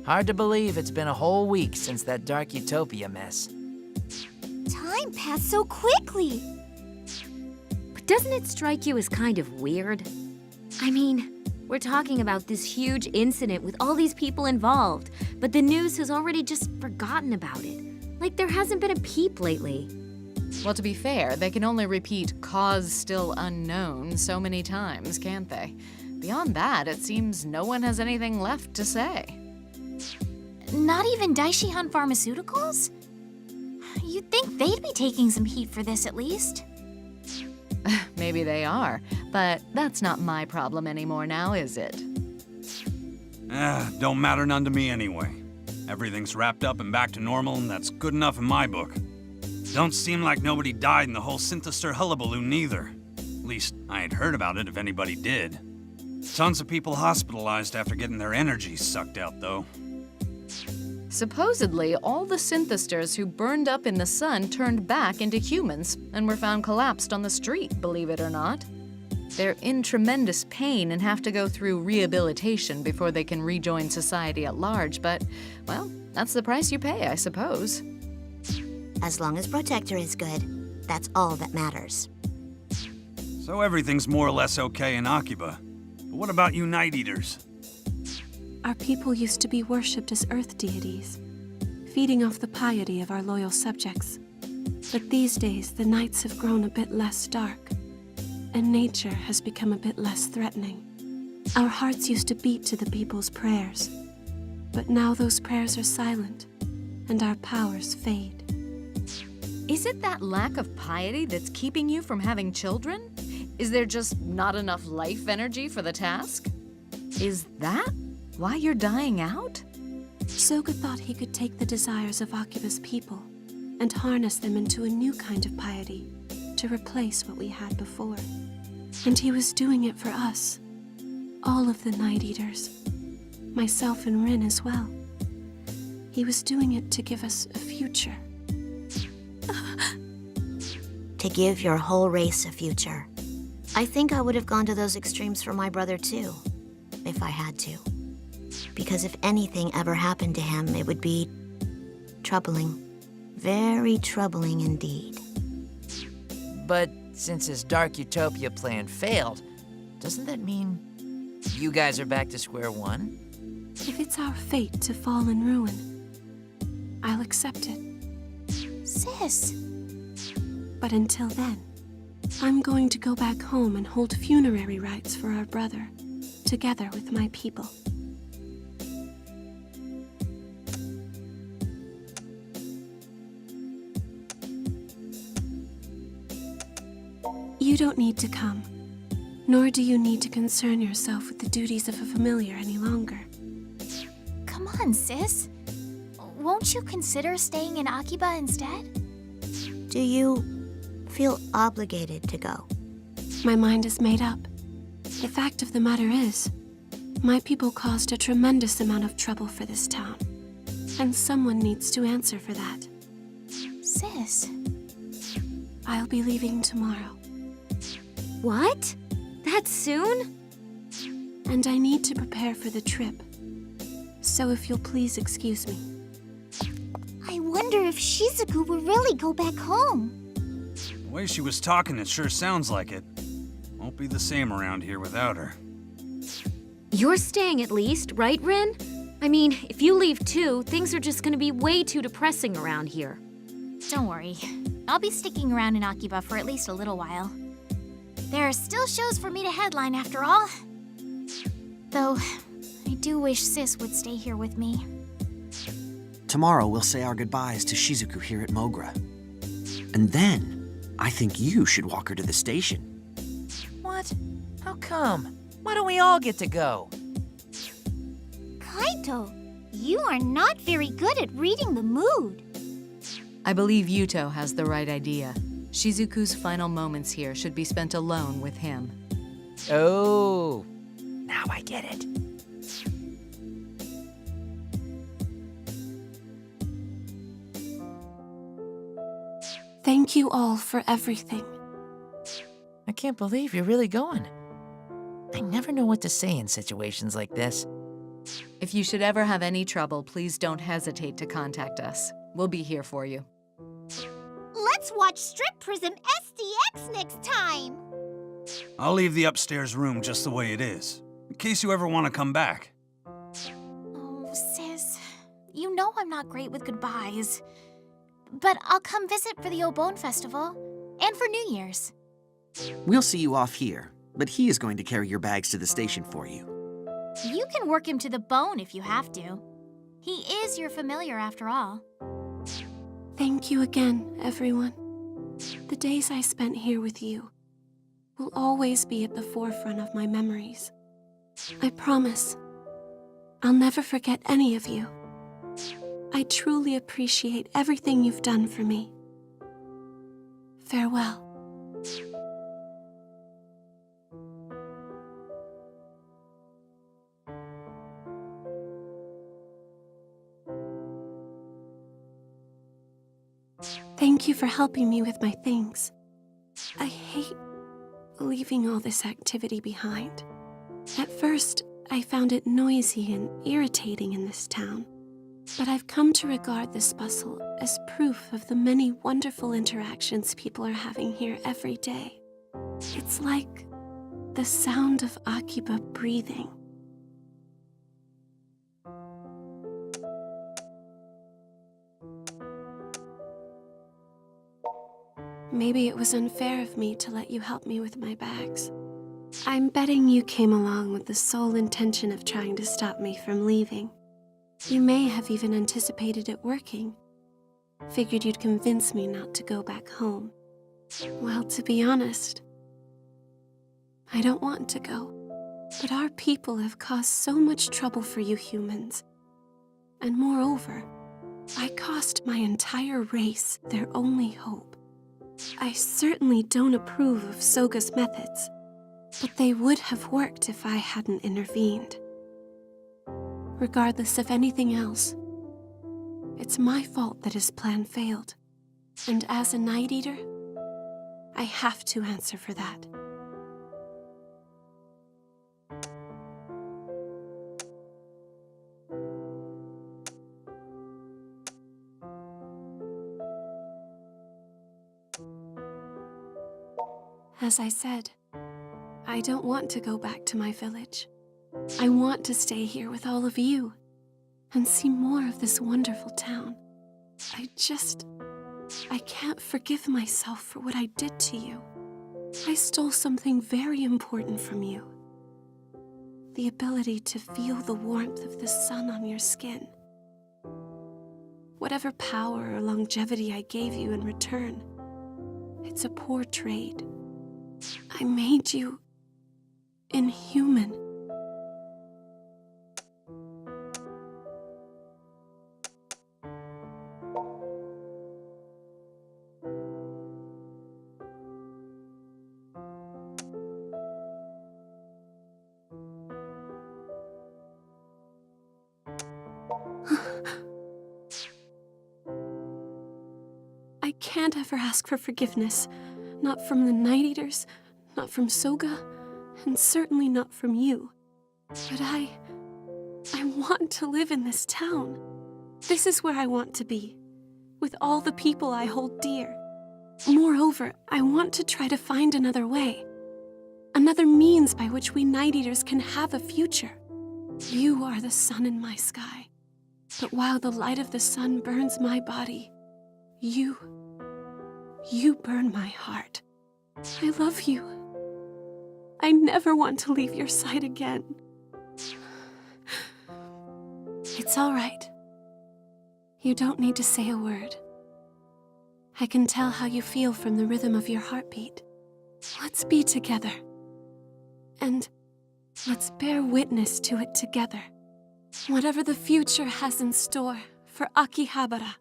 Hard to believe it's been a whole week since that dark utopia mess. Time passed so quickly. But doesn't it strike you as kind of weird? I mean, we're talking about this huge incident with all these people involved, but the news has already just forgotten about it. Like there hasn't been a peep lately. Well, to be fair, they can only repeat "cause still unknown" so many times, can't they? Beyond that, it seems no one has anything left to say. Not even Daishihan Pharmaceuticals? You'd think they'd be taking some heat for this at least. Maybe they are, but that's not my problem anymore now, is it? Don't matter none to me anyway. Everything's wrapped up and back to normal, and that's good enough in my book. Don't seem like nobody died in the whole Synthestor hullabaloo neither. At least, I ain't heard about it if anybody did. Tons of people hospitalized after getting their energies sucked out, though. Supposedly, all the Synthestors who burned up in the sun turned back into humans and were found collapsed on the street, believe it or not. They're in tremendous pain and have to go through rehabilitation before they can rejoin society at large, but, well, that's the price you pay, I suppose. As long as Protector is good, that's all that matters. So everything's more or less okay in Akiba. But what about you Night Eaters? Our people used to be worshipped as earth deities, feeding off the piety of our loyal subjects. But these days, the nights have grown a bit less dark, and nature has become a bit less threatening. Our hearts used to beat to the people's prayers, but now those prayers are silent, and our powers fade. Is it that lack of piety that's keeping you from having children? Is there just not enough life energy for the task? Is that why you're dying out? Soga thought he could take the desires of Akiba'S people and harness them into a new kind of piety to replace what we had before. And he was doing it for us, all of the Night Eaters, myself and Rin as well. He was doing it to give us a future. To give your whole race a future. I think I would have gone to those extremes for my brother too, if I had to. Because if anything ever happened to him, it would be troubling. Very troubling indeed. But since his dark utopia plan failed, doesn't that mean you guys are back to square one? If it's our fate to fall in ruin, I'll accept it. Sis. But until then, I'm going to go back home and hold funerary rites for our brother, together with my people. You don't need to come, nor do you need to concern yourself with the duties of a familiar any longer. Come on, sis. Won't you consider staying in Akiba instead? Do you feel obligated to go? My mind is made up. The fact of the matter is, my people caused a tremendous amount of trouble for this town, and someone needs to answer for that. Sis. I'll be leaving tomorrow. What? That soon? And I need to prepare for the trip. So if you'll please excuse me. I wonder if Shizuku will really go back home. The way she was talking, it sure sounds like it. Won't be the same around here without her. You're staying at least, right, Rin? I mean, if you leave too, things are just gonna be way too depressing around here. Don't worry. I'll be sticking around in Akiba for at least a little while. There are still shows for me to headline after all. Though, I do wish Sis would stay here with me. Tomorrow we'll say our goodbyes to Shizuku here at Mogra. And then, I think you should walk her to the station. What? How come? Why don't we all get to go? Kaito, you are not very good at reading the mood. I believe Yuto has the right idea. Shizuku's final moments here should be spent alone with him. Oh, now I get it. Thank you all for everything. I can't believe you're really going. I never know what to say in situations like this. If you should ever have any trouble, please don't hesitate to contact us. We'll be here for you. Let's watch Strip Prism SDX next time! I'll leave the upstairs room just the way it is, in case you ever want to come back. Oh, sis, you know I'm not great with goodbyes. But I'll come visit for the Obone Festival, and for New Year's. We'll see you off here, but he is going to carry your bags to the station for you. You can work him to the bone if you have to. He is your familiar after all. Thank you again, everyone. The days I spent here with you will always be at the forefront of my memories. I promise. I'll never forget any of you. I truly appreciate everything you've done for me. Farewell. Thank you for helping me with my things. I hate leaving all this activity behind. At first, I found it noisy and irritating in this town. But I've come to regard this bustle as proof of the many wonderful interactions people are having here every day. It's like the sound of Akiba breathing. Maybe it was unfair of me to let you help me with my bags. I'm betting you came along with the sole intention of trying to stop me from leaving. You may have even anticipated it working. Figured you'd convince me not to go back home. Well, to be honest, I don't want to go. But our people have caused so much trouble for you humans. And moreover, I cost my entire race their only hope. I certainly don't approve of Soga's methods, but they would have worked if I hadn't intervened. Regardless of anything else, it's my fault that his plan failed. And as a Night Eater, I have to answer for that. As I said, I don't want to go back to my village. I want to stay here with all of you and see more of this wonderful town. I can't forgive myself for what I did to you. I stole something very important from you. The ability to feel the warmth of the sun on your skin. Whatever power or longevity I gave you in return, it's a poor trade. I made you inhuman. I can't ever ask for forgiveness. Not from the Night Eaters, not from Soga, and certainly not from you. But I want to live in this town. This is where I want to be, with all the people I hold dear. Moreover, I want to try to find another way. Another means by which we Night Eaters can have a future. You are the sun in my sky. But while the light of the sun burns my body, you burn my heart. I love you. I never want to leave your side again. It's all right. You don't need to say a word. I can tell how you feel from the rhythm of your heartbeat. Let's be together. And let's bear witness to it together. Whatever the future has in store for Akihabara.